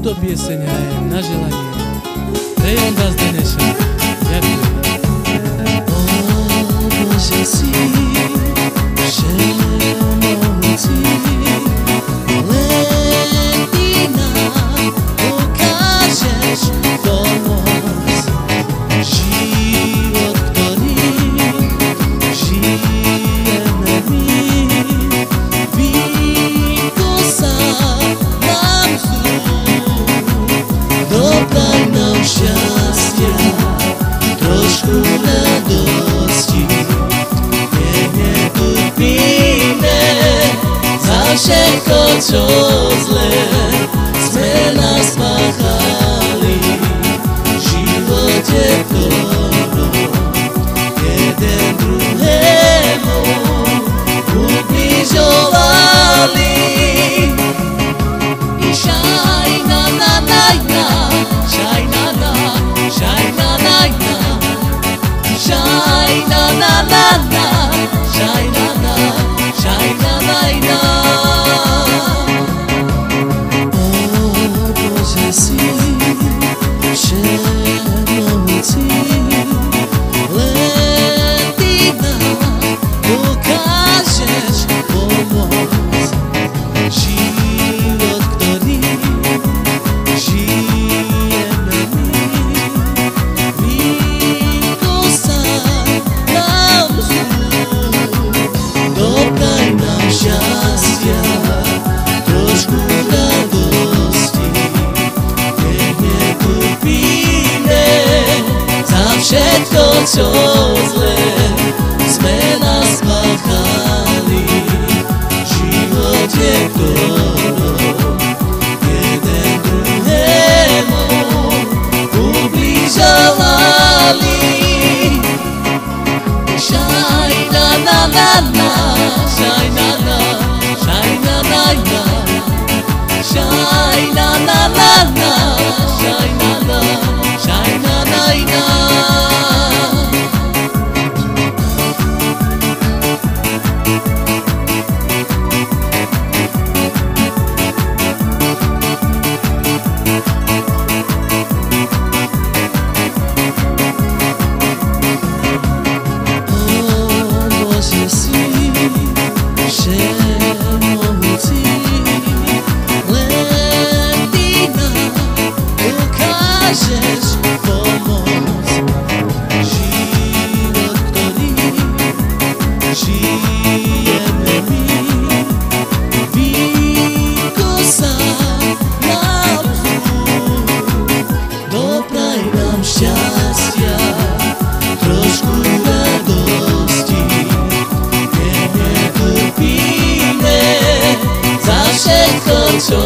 Túto pieseň hrajem na želanie Rejonda z Deneša. Ďakujem. O Bože, si všemohúci, len Ty nám ukážeš pomoc. Život, ktorý žijeme my, vykúsal nám vzduch. Dodaj nám šťastia, trošku radosti, netrpíme za všetko, čo zlé sme nás páchali v živote ktorom jeden druhému ubližovali. I šajna na najna, šajna na, šajna najna, šajna na najna, šajna na, šajna najna. O Bože, si všemohúci, len Ty nám ukážeš pomoc. Život, ktorý žijeme my, vykúsal nám vzduch. Dodaj nám šťastia, trošku radosti, netrpíme za všetko, čo zlé sme nás páchali v živote ktorom jeden druhému ubližovali. Šajna na na na, šajna na, šajna na na, šajna na na na, šajna na, šajna na na. Bože, si všemohúci, len Ty nám ukážeš pomoc. Život, ktorý žijeme my, vykúsal nám vzduch. Dopraj nám šťastia, trošku radosti, netrpíme za všetko, čo